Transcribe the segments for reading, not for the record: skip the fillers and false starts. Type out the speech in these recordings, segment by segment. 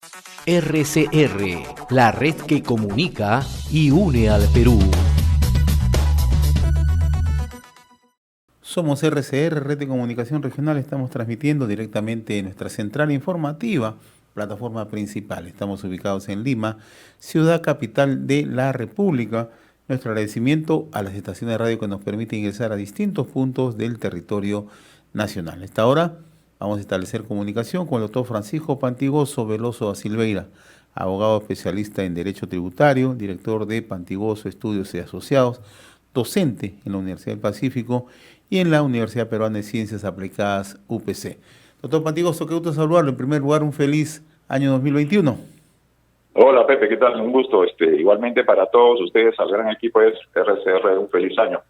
RCR, la red que comunica y une al Perú. Somos RCR, Red de Comunicación Regional. Estamos transmitiendo directamente en nuestra central informativa, plataforma principal. Estamos ubicados en Lima, ciudad capital de la República. Nuestro agradecimiento a las estaciones de radio que nos permiten ingresar a distintos puntos del territorio nacional. A esta hora vamos a establecer comunicación con el doctor Francisco Pantigoso Veloso da Silveira, abogado especialista en Derecho Tributario, director de Pantigoso Estudios y Asociados, docente en la Universidad del Pacífico y en la Universidad Peruana de Ciencias Aplicadas, UPC. Doctor Pantigoso, qué gusto saludarlo. En primer lugar, un feliz año 2021. Hola Pepe, ¿qué tal? Un gusto. Igualmente para todos ustedes, al gran equipo de RCR, un feliz año.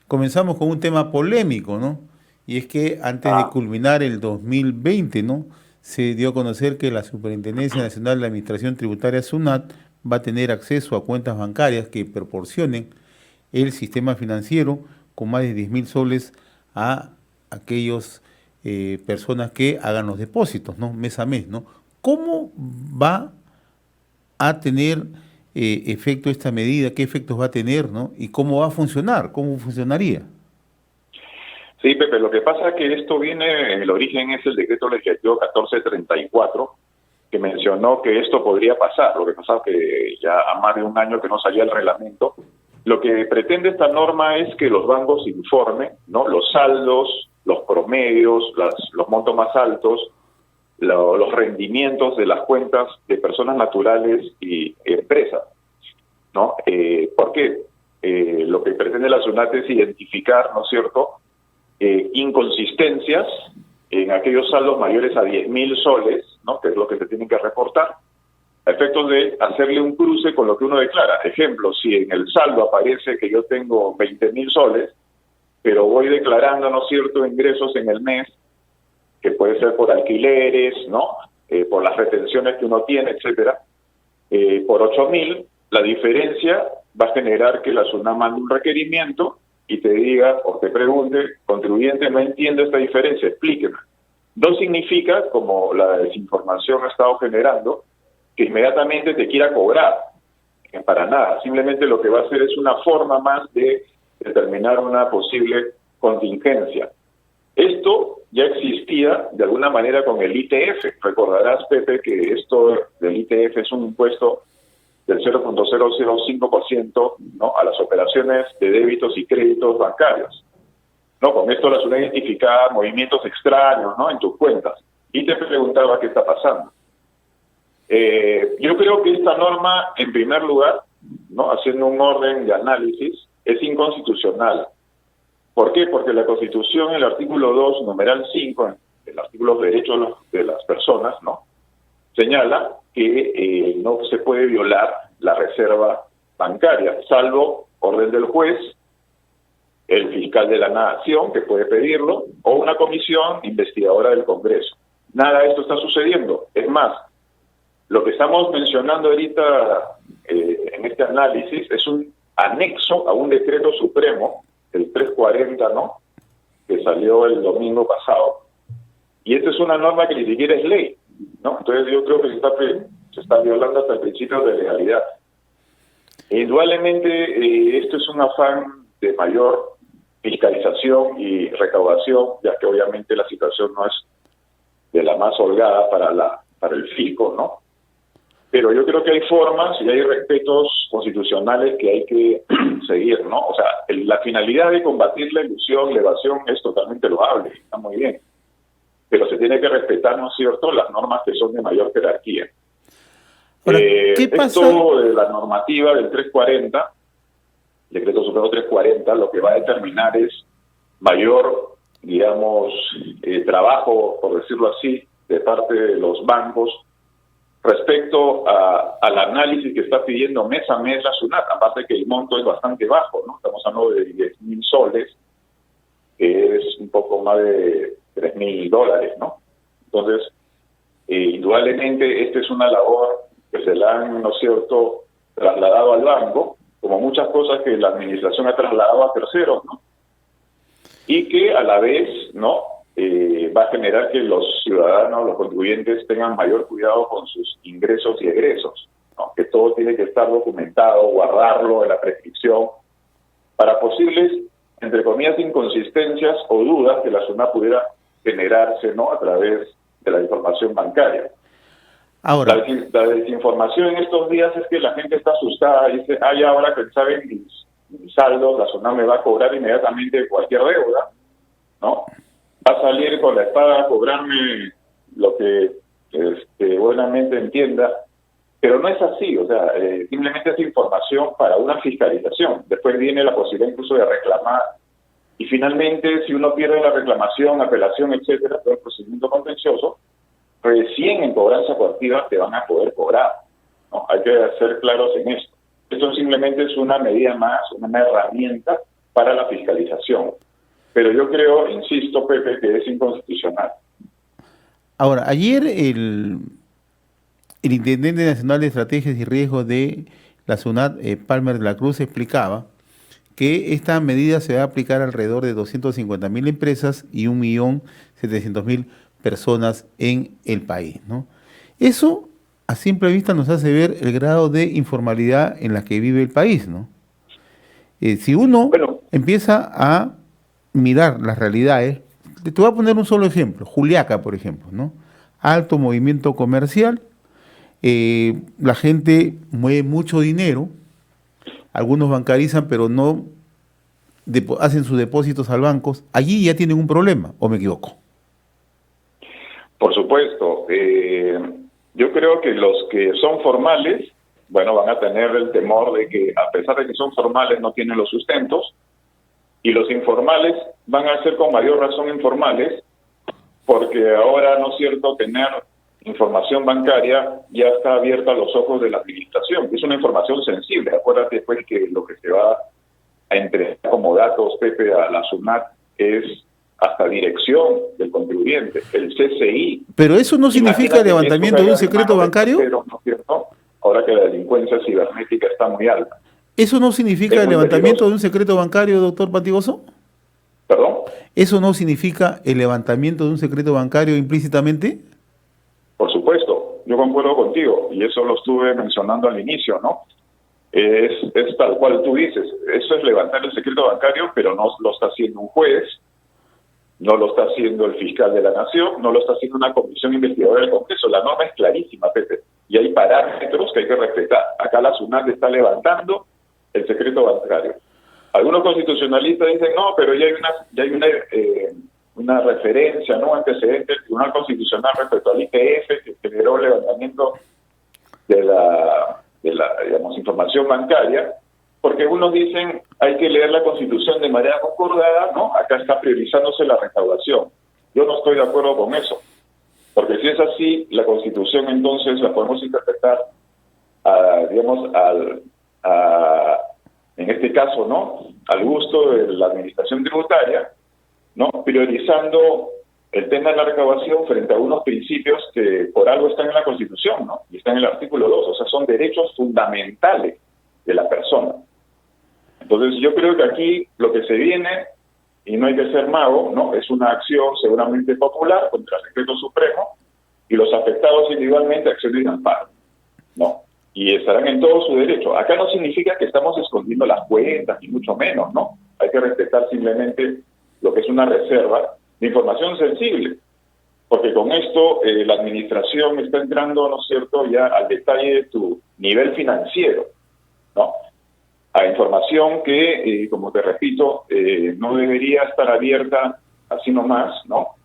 Comenzamos con un tema polémico, ¿no? Y es que antes de culminar el 2020, ¿no?, se dio a conocer que la Superintendencia Nacional de la Administración Tributaria, SUNAT, va a tener acceso a cuentas bancarias que proporcionen el sistema financiero con más de 10.000 soles a aquellas personas que hagan los depósitos, ¿no?, mes a mes, ¿no? ¿Cómo va a tener efecto esta medida? ¿Qué efectos va a tener, ¿no? ¿Y cómo va a funcionar? ¿Cómo funcionaría? Sí, Pepe, lo que pasa es que esto viene, el origen es el decreto legislativo 1434, que mencionó que esto podría pasar. Lo que pasa es que ya a más de un año que no salía el reglamento. Lo que pretende esta norma es que los bancos informen, ¿no?, los saldos, los promedios, los montos más altos, los rendimientos de las cuentas de personas naturales y empresas, ¿no? ¿Por qué? Lo que pretende la SUNAT es identificar, ¿no es cierto?, inconsistencias en aquellos saldos mayores a 10.000 soles, ¿no?, que es lo que se tienen que reportar, a efectos de hacerle un cruce con lo que uno declara. Ejemplo, si en el saldo aparece que yo tengo 20.000 soles, pero voy declarando, ¿no es cierto?, ingresos en el mes, que puede ser por alquileres, ¿no?, por las retenciones que uno tiene, etcétera, por 8.000, la diferencia va a generar que la SUNAT mande un requerimiento y te diga o te pregunte: contribuyente, no entiendo esta diferencia, explíqueme. No significa, como la desinformación ha estado generando, que inmediatamente te quiera cobrar, para nada. Simplemente lo que va a hacer es una forma más de determinar una posible contingencia. Esto ya existía de alguna manera con el ITF. Recordarás, Pepe, que esto del ITF es un impuesto del 0.005%, ¿no?, a las operaciones de débitos y créditos bancarios, ¿no? Con esto la SUNAT identificaba movimientos extraños, ¿no?, en tus cuentas y te preguntaba qué está pasando. Yo creo que esta norma, en primer lugar, ¿no?, haciendo un orden de análisis, es inconstitucional. ¿Por qué? Porque la Constitución, en el artículo 2, numeral 5, el artículo de derechos de las personas, ¿no?, señala que no se puede violar la reserva bancaria, salvo orden del juez, el fiscal de la nación, que puede pedirlo, o una comisión investigadora del Congreso. Nada de esto está sucediendo. Es más, lo que estamos mencionando ahorita en este análisis es un anexo a un decreto supremo, el 340, ¿no?, que salió el domingo pasado. Y esta es una norma que ni siquiera es ley, ¿no? Entonces yo creo que se está violando hasta el principio de legalidad. Indudablemente esto es un afán de mayor fiscalización y recaudación, ya que obviamente la situación no es de la más holgada para el fisco, ¿no? Pero yo creo que hay formas y hay respetos constitucionales que hay que seguir, ¿no? O sea, la finalidad de combatir la ilusión, la evasión es totalmente loable, está muy bien. Pero se tiene que respetar, ¿no es cierto?, las normas que son de mayor jerarquía. Ahora, ¿qué pasa? Esto de la normativa del 340, Decreto Supremo 340, lo que va a determinar es mayor, digamos, trabajo, por decirlo así, de parte de los bancos respecto al análisis que está pidiendo mes a mes la SUNAT, aparte que el monto es bastante bajo, ¿no? Estamos hablando de 10.000 soles, que es un poco más de $3.000, ¿no? Entonces, indudablemente, esta es una labor que se la han, ¿no es cierto?, trasladado al banco, como muchas cosas que la administración ha trasladado a terceros, ¿no? Y que a la vez, ¿no?, va a generar que los ciudadanos, los contribuyentes tengan mayor cuidado con sus ingresos y egresos, ¿no? Que todo tiene que estar documentado, guardarlo en la prescripción, para posibles, entre comillas, inconsistencias o dudas que la SUNAT pudiera generarse, ¿no?, a través de la información bancaria. Ahora, La desinformación en estos días es que la gente está asustada y dice, ya ahora que saben mis saldos, la SUNAT me va a cobrar inmediatamente cualquier deuda, ¿no? Va a salir con la espada a cobrarme lo que buenamente entienda, pero no es así. O sea, simplemente es información para una fiscalización. Después viene la posibilidad incluso de reclamar, y finalmente, si uno pierde la reclamación, apelación, etcétera, todo el procedimiento contencioso, recién en cobranza coactiva te van a poder cobrar, ¿no? Hay que ser claros en esto. Esto simplemente es una medida más, una herramienta para la fiscalización. Pero yo creo, insisto, Pepe, que es inconstitucional. ahora, ayer el Intendente Nacional de Estrategias y Riesgos de la SUNAT, Palmer de la Cruz, explicaba que esta medida se va a aplicar alrededor de 250.000 empresas y 1.700.000 personas en el país, ¿no? Eso, a simple vista, nos hace ver el grado de informalidad en la que vive el país, ¿no? Si uno empieza a mirar las realidades, te voy a poner un solo ejemplo, Juliaca, por ejemplo, ¿no? Alto movimiento comercial, la gente mueve mucho dinero, algunos bancarizan, pero no hacen sus depósitos al banco. Allí ya tienen un problema, ¿o me equivoco? Por supuesto. Yo creo que los que son formales, bueno, van a tener el temor de que, a pesar de que son formales, no tienen los sustentos, y los informales van a ser con mayor razón informales, porque ahora, ¿no es cierto?, tener información bancaria ya está abierta a los ojos de la administración. Es una información sensible. Acuérdate, pues, que lo que se va a entregar como datos, Pepe, a la SUNAT es hasta dirección del contribuyente, el CCI. Pero eso no significa el levantamiento de un secreto bancario. Pero, ¿no es cierto?, ahora que la delincuencia cibernética está muy alta. ¿Eso no significa el levantamiento de un secreto bancario, doctor Pantigoso? ¿Perdón? ¿Eso no significa el levantamiento de un secreto bancario implícitamente? Por supuesto, yo concuerdo contigo, y eso lo estuve mencionando al inicio, ¿no? Es tal cual tú dices, eso es levantar el secreto bancario, pero no lo está haciendo un juez, no lo está haciendo el fiscal de la Nación, no lo está haciendo una comisión investigadora del Congreso. La norma es clarísima, Pepe, y hay parámetros que hay que respetar. Acá la SUNAT está levantando el secreto bancario. Algunos constitucionalistas dicen, no, pero ya hay una referencia, ¿no?, antecedente del Tribunal Constitucional respecto al IPF, que generó el levantamiento de la digamos, información bancaria, porque unos dicen hay que leer la Constitución de manera concordada, ¿no? Acá está priorizándose la recaudación. Yo no estoy de acuerdo con eso, porque si es así, la Constitución entonces la podemos interpretar, en este caso, ¿no?, al gusto de la administración tributaria, ¿no?, priorizando el tema de la recaudación frente a unos principios que por algo están en la Constitución, ¿no?, y están en el artículo 2, o sea, son derechos fundamentales de la persona. Entonces, yo creo que aquí lo que se viene, y no hay que ser mago, ¿no?, es una acción seguramente popular contra el Decreto Supremo, y los afectados individualmente acciones de amparo, ¿no?, y estarán en todo su derecho. Acá no significa que estamos escondiendo las cuentas, ni mucho menos, ¿no? Hay que respetar simplemente lo que es una reserva de información sensible, porque con esto la administración está entrando, ¿no es cierto?, ya al detalle de tu nivel financiero, ¿no?, a información que, como te repito, no debería estar abierta así nomás, ¿no?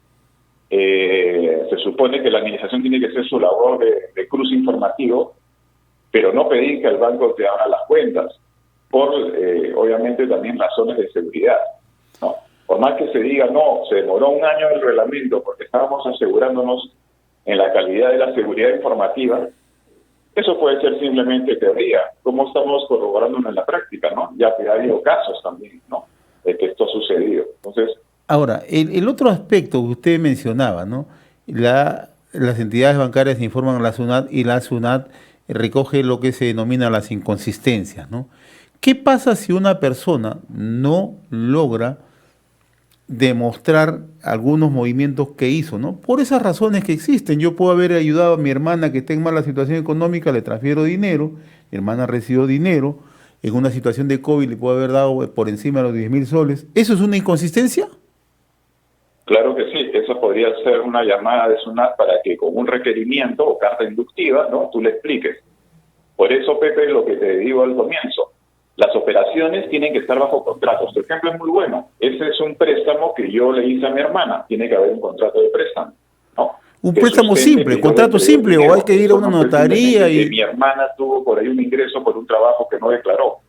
Se supone que la administración tiene que hacer su labor de cruce informativo, pero no pedir que el banco te abra las cuentas, por obviamente también razones de seguridad, ¿no? Por más que se diga, no, se demoró un año el reglamento porque estábamos asegurándonos en la calidad de la seguridad informativa, eso puede ser simplemente teoría, como estamos corroborándolo en la práctica, ¿no? Ya que ha habido casos también, ¿no?, de que esto ha sucedido. Entonces, ahora, el otro aspecto que usted mencionaba, ¿no?, las entidades bancarias informan a la SUNAT y la SUNAT recoge lo que se denomina las inconsistencias, ¿no? ¿Qué pasa si una persona no logra demostrar algunos movimientos que hizo, ¿no? Por esas razones que existen. Yo puedo haber ayudado a mi hermana que está en mala situación económica, le transfiero dinero, mi hermana recibió dinero, en una situación de COVID le puedo haber dado por encima de los 10.000 soles. ¿Eso es una inconsistencia? Claro que sí, eso podría ser una llamada de SUNAT para que con un requerimiento o carta inductiva, ¿no?, tú le expliques. Por eso, Pepe, lo que te digo al comienzo, las operaciones tienen que estar bajo contratos. Tu ejemplo es muy bueno. Ese es un préstamo que yo le hice a mi hermana. Tiene que haber un contrato de préstamo, ¿no? Un Que préstamo sustente simple, que yo contrato le entregué simple, o dinero. hay que ir a Eso una no fue notaría simplemente que y... mi hermana tuvo por ahí un ingreso por un trabajo que no declaró.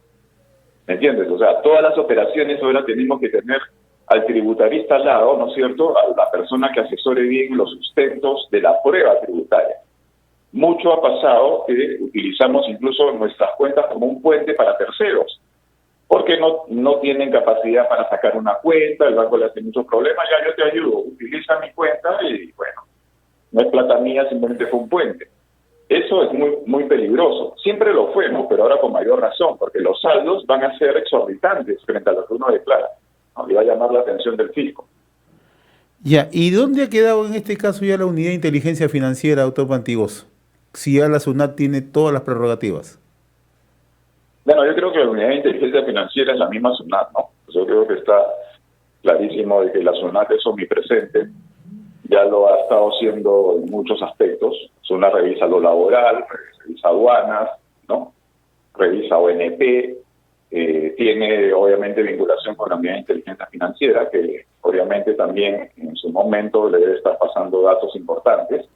¿Me entiendes? O sea, todas las operaciones ahora tenemos que tener al tributarista al lado, ¿no es cierto?, a la persona que asesore bien los sustentos de la prueba tributaria. Mucho ha pasado que utilizamos incluso nuestras cuentas como un puente para terceros, porque no tienen capacidad para sacar una cuenta, el banco le hace muchos problemas, ya yo te ayudo, utiliza mi cuenta y bueno, no es plata mía, simplemente fue un puente. Eso es muy, muy peligroso. Siempre lo fue, ¿no?, pero ahora con mayor razón, porque los saldos van a ser exorbitantes frente a lo que uno declara, ¿no?, y va a llamar la atención del fisco. Ya, ¿y dónde ha quedado en este caso ya la unidad de inteligencia financiera, doctor Pantigoso? Si ya la SUNAT tiene todas las prerrogativas. Bueno, yo creo que la unidad de inteligencia financiera es la misma SUNAT, ¿no? Yo creo que está clarísimo de que la SUNAT es omnipresente, ya lo ha estado haciendo en muchos aspectos. SUNAT revisa lo laboral, revisa aduanas, ¿no?, revisa ONP, tiene obviamente vinculación con la unidad de inteligencia financiera, que obviamente también en su momento le debe estar pasando datos importantes.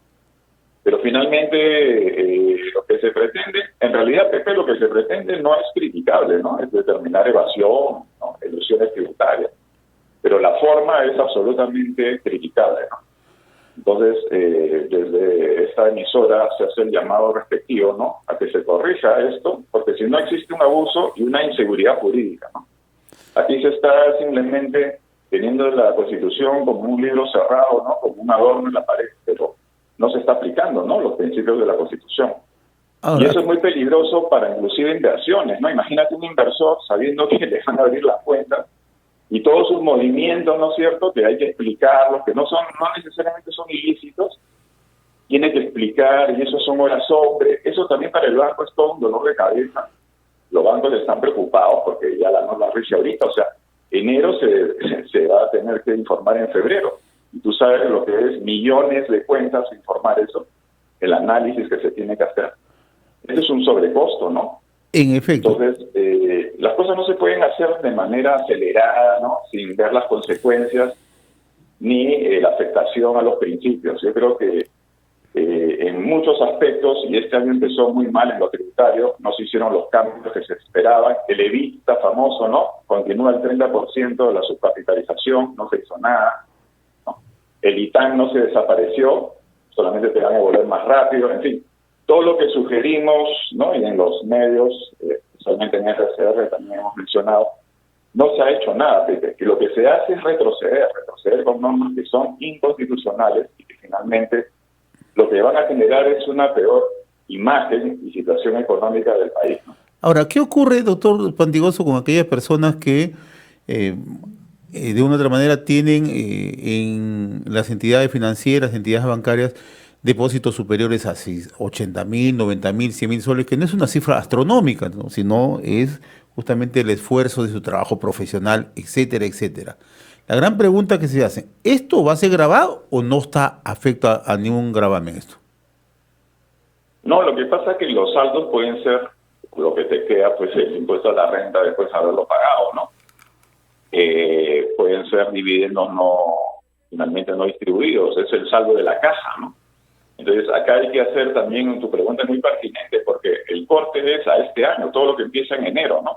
Pero finalmente lo que se pretende, en realidad, Pepe, lo que se pretende no es criticable, ¿no? Es determinar evasión, ¿no?, ilusiones tributarias. Pero la forma es absolutamente criticable, ¿no? Entonces, desde esta emisora se hace el llamado respectivo, ¿no?, a que se corrija esto, porque si no existe un abuso y una inseguridad jurídica, ¿no? Aquí se está simplemente teniendo la Constitución como un libro cerrado, ¿no?, como un adorno en la pared, pero no se está aplicando, ¿no?, los principios de la Constitución. Ahora, Y eso es muy peligroso para inclusive inversiones, ¿no? Imagínate un inversor sabiendo que le van a abrir la cuenta y todos sus movimientos, ¿no es cierto?, que hay que explicarlos, que no necesariamente son ilícitos, tiene que explicar, y eso son horas hombre. Eso también para el banco es todo un dolor de cabeza. Los bancos están preocupados porque ya la norma rige ahorita, o sea, enero se va a tener que informar en febrero. Y tú sabes lo que es millones de cuentas informar eso, el análisis que se tiene que hacer. Eso es un sobrecosto, ¿no? en efecto, Entonces, las cosas no se pueden hacer de manera acelerada, ¿no?, sin ver las consecuencias ni la afectación a los principios. Yo creo que en muchos aspectos, y este año empezó muy mal en lo tributario, no se hicieron los cambios que se esperaban. El evita famoso, ¿no?, continúa el 30% de la subcapitalización, no se hizo nada, ¿no? El ITAN no se desapareció, solamente te van a volver más rápido, en fin. Todo lo que sugerimos, ¿no?, y en los medios, especialmente en RCR también hemos mencionado, no se ha hecho nada, Pepe. Y lo que se hace es retroceder con normas que son inconstitucionales y que finalmente lo que van a generar es una peor imagen y situación económica del país, ¿no? ahora, ¿qué ocurre, doctor Pantigoso, con aquellas personas que de una u otra manera tienen en las entidades financieras, entidades bancarias, depósitos superiores a 80.000, 90.000, 100.000 soles, que no es una cifra astronómica, ¿no?, sino es justamente el esfuerzo de su trabajo profesional, etcétera, etcétera? La gran pregunta que se hace, ¿esto va a ser grabado o no está afecto a ningún gravamen esto? No, lo que pasa es que los saldos pueden ser lo que te queda, pues el impuesto a la renta después de haberlo pagado, ¿no? Pueden ser dividendos finalmente no distribuidos, es el saldo de la caja, ¿no? Entonces acá hay que hacer también, tu pregunta es muy pertinente, porque el corte es a este año, todo lo que empieza en enero, ¿no?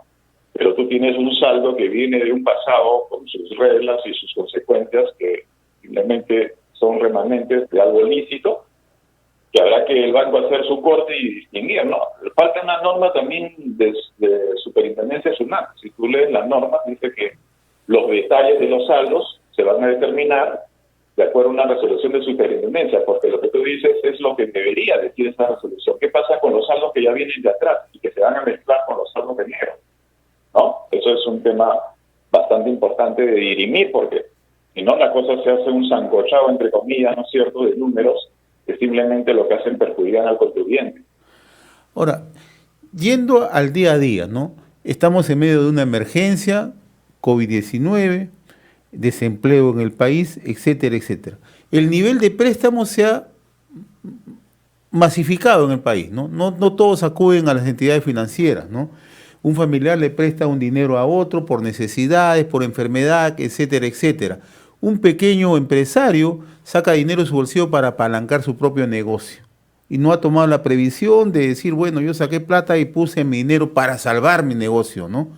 Pero tú tienes un saldo que viene de un pasado con sus reglas y sus consecuencias que simplemente son remanentes de algo ilícito, que habrá que el banco hacer su corte y distinguir, ¿no? Falta una norma también de superintendencia SUNAT. Si tú lees las normas, dice que los detalles de los saldos se van a determinar de acuerdo a una resolución de superintendencia, porque lo que tú dices es lo que debería decir esta resolución. ¿Qué pasa con los saldos que ya vienen de atrás y que se van a mezclar con los saldos de enero? ¿No? Eso es un tema bastante importante de dirimir, porque no, la cosa se hace un sancochado, entre comillas, ¿no es cierto?, de números que simplemente lo que hacen perjudican al contribuyente. Ahora, yendo al día a día, ¿no? Estamos en medio de una emergencia, COVID-19, desempleo en el país, etcétera, etcétera. El nivel de préstamos se ha masificado en el país, ¿no? No todos acuden a las entidades financieras, ¿no? Un familiar le presta un dinero a otro por necesidades, por enfermedad, etcétera, etcétera. Un pequeño empresario saca dinero de su bolsillo para apalancar su propio negocio y no ha tomado la previsión de decir, bueno, yo saqué plata y puse mi dinero para salvar mi negocio, ¿no?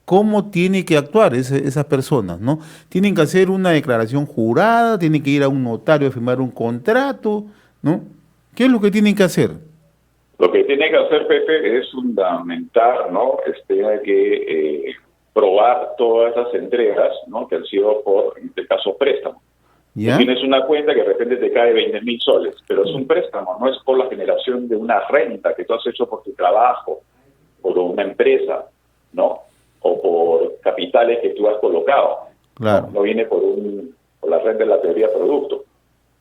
¿Cómo tiene que actuar esas personas, ¿no? Tienen que hacer una declaración jurada, tienen que ir a un notario a firmar un contrato, ¿no? ¿Qué es lo que tienen que hacer? Lo que tiene que hacer Pepe es fundamentar, ¿no? Hay que probar todas esas entregas, ¿no?, que han sido por, en este caso, préstamo. ¿Ya? Tú tienes una cuenta que de repente te cae 20.000 soles, pero es un préstamo, no es por la generación de una renta que tú has hecho por tu trabajo, por una empresa, ¿no?, o por capitales que tú has colocado. Claro. No viene por la renta de la teoría producto.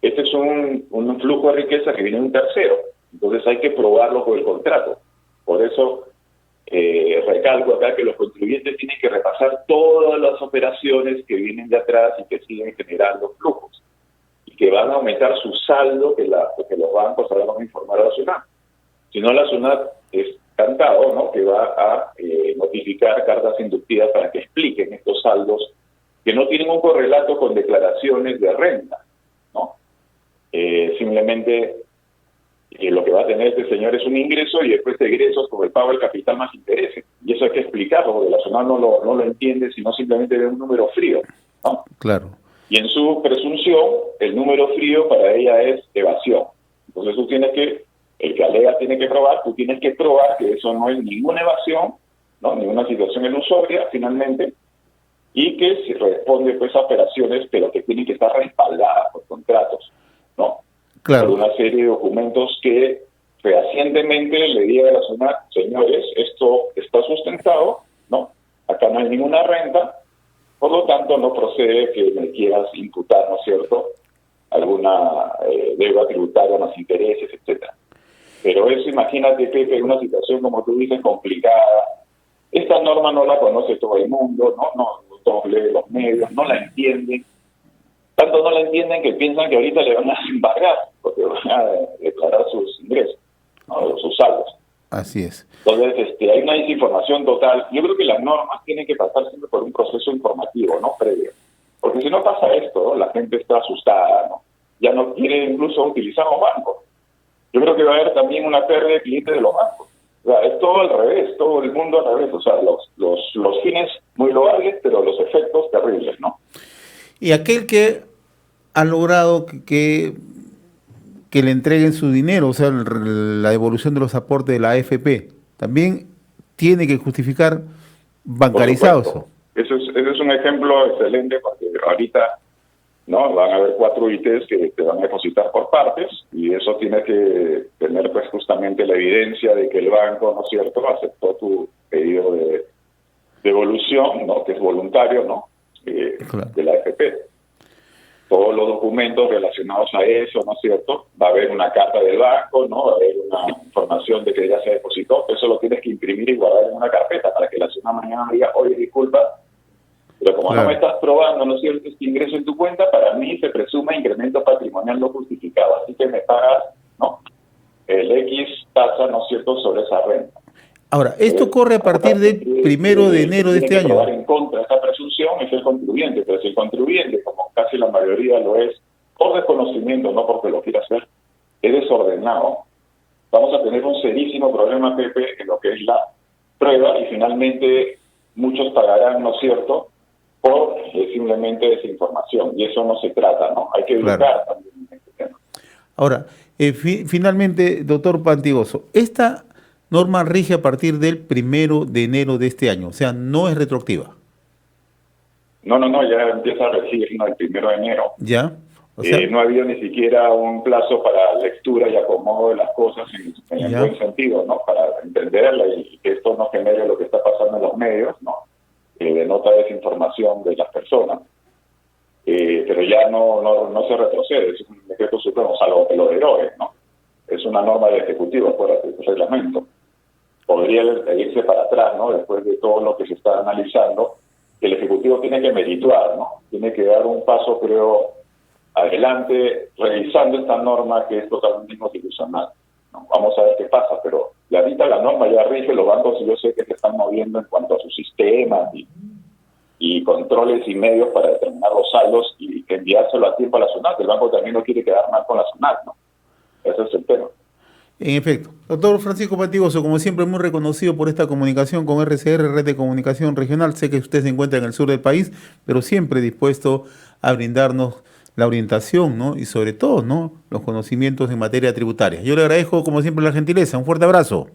Este es un flujo de riqueza que viene de un tercero. Entonces hay que probarlo con el contrato. Por eso recalco acá que los contribuyentes tienen que repasar todas las operaciones que vienen de atrás y que siguen generando flujos y que van a aumentar su saldo que los bancos ahora van a informar a la SUNAT. Si no, la SUNAT es cantado, ¿no?, que va a notificar cartas inductivas para que expliquen estos saldos que no tienen un correlato con declaraciones de renta, ¿no? Simplemente lo que va a tener este señor es un ingreso y después de egresos con el pago del capital más intereses. Y eso hay que explicarlo, porque la SUNAT no lo entiende, sino simplemente ve un número frío, ¿no? Claro. Y en su presunción, el número frío para ella es evasión. Entonces tú tienes que, el que alega tiene que probar, tú tienes que probar que eso no es ninguna evasión, ¿no?, ninguna situación ilusoria, finalmente, y que se responde pues a operaciones, pero que tienen que estar respaldadas por contratos, ¿no? Claro. Por una serie de documentos que fehacientemente le diga a la SUNAT, señores, esto está sustentado, ¿no? Acá no hay ninguna renta, por lo tanto no procede que me quieras imputar, ¿no es cierto?, alguna deuda tributaria más intereses, etcétera. Pero eso, imagínate, Pepe, en una situación, como tú dices, complicada. Esta norma no la conoce todo el mundo, no todos leen los medios, no la entienden. Tanto no la entienden que piensan que ahorita le van a embargar, porque van a declarar sus ingresos, ¿no?, sus saldos. Así es. Entonces, hay una desinformación total. Yo creo que las normas tienen que pasar siempre por un proceso informativo, ¿no?, previo. Porque si no pasa esto, ¿no?, la gente está asustada, ¿no? Ya no quiere incluso utilizar los bancos. Yo creo que va a haber también una pérdida de clientes de los bancos. O sea, es todo al revés, todo el mundo al revés. O sea, los fines muy loables, pero los efectos terribles, ¿no? Y aquel que ha logrado que le entreguen su dinero, o sea, la devolución de los aportes de la AFP, también tiene que justificar bancarizado eso. Ese es un ejemplo excelente, porque ahorita, ¿no?, van a haber 4 ITs que te van a depositar por partes, y eso tiene que tener pues justamente la evidencia de que el banco, ¿no es cierto?, aceptó tu pedido de devolución, ¿no?, que es voluntario, ¿no?, Claro. de la AFP. Todos los documentos relacionados a eso, ¿no es cierto?, va a haber una carta del banco, ¿no?, va a haber una información de que ya se depositó. Eso lo tienes que imprimir y guardar en una carpeta para que la semana mañana diga, oye, disculpa, pero como Claro. no me estás probando, ¿no es cierto?, este ingreso en tu cuenta, para mí se presume incremento patrimonial no justificado, así que me pagas, ¿no?, el X tasa, ¿no es cierto?, sobre esa renta. Ahora, esto corre a partir del 1 de enero de este Tiene que año. probar en contra de esta presunción es el contribuyente, pero si el contribuyente, como casi la mayoría lo es, por desconocimiento, no porque lo quiera hacer, es desordenado, vamos a tener un serísimo problema, Pepe, en lo que es la prueba, y finalmente muchos pagarán, ¿no es cierto?, por simplemente desinformación, y eso no se trata, ¿no? Hay que educar Claro. también en este tema. Ahora, finalmente, doctor Pantigoso, esta norma rige a partir del 1 de enero de este año, o sea, no es retroactiva. No, ya empieza a regir, ¿no?, el 1 de enero. ¿Ya? O sea, No ha habido ni siquiera un plazo para lectura y acomodo de las cosas en el Ya. buen sentido, ¿no?, para entenderla y que esto no genere lo que está pasando en los medios, ¿no?, de nota desinformación de las personas. pero ya no se retrocede, es un decreto supremo, salvo que lo derogue, ¿no? Es una norma del Ejecutivo, acuérdate, es un reglamento. Podría irse para atrás, ¿no? Después de todo lo que se está analizando, el Ejecutivo tiene que merituar, ¿no? Tiene que dar un paso, creo, adelante, revisando esta norma que es totalmente inconstitucional, ¿no? Vamos a ver qué pasa, pero ya ahorita la norma ya rige los bancos y yo sé que se están moviendo en cuanto a sus sistemas y controles y medios para determinar los saldos y enviárselo a tiempo a la SUNAT. El banco también no quiere quedar mal con la SUNAT, ¿no? Ese es el tema. En efecto. Doctor Francisco Pantigoso, como siempre, muy reconocido por esta comunicación con RCR, Red de Comunicación Regional. Sé que usted se encuentra en el sur del país, pero siempre dispuesto a brindarnos la orientación, ¿no? Y sobre todo, ¿no?, los conocimientos en materia tributaria. Yo le agradezco, como siempre, la gentileza. Un fuerte abrazo.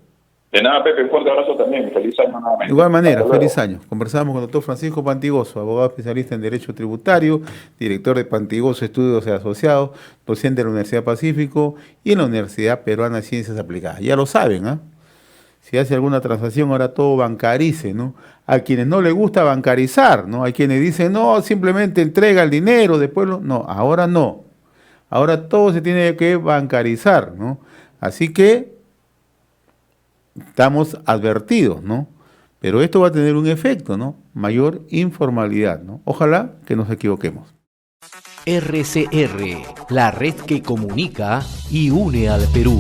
De nada, Pepe, un fuerte abrazo también. Feliz año nuevamente. De igual manera, feliz año. Conversamos con el doctor Francisco Pantigoso, abogado especialista en Derecho Tributario, director de Pantigoso Estudios Asociados, docente de la Universidad Pacífico y en la Universidad Peruana de Ciencias Aplicadas. Ya lo saben, ¿ah? Si hace alguna transacción, ahora todo bancarice, ¿no? A quienes no les gusta bancarizar, ¿no? Hay quienes dicen, no, simplemente entrega el dinero, después no, ahora no. Ahora todo se tiene que bancarizar, ¿no? Así que estamos advertidos, ¿no? Pero esto va a tener un efecto, ¿no? Mayor informalidad, ¿no? Ojalá que nos equivoquemos. RCR, la red que comunica y une al Perú.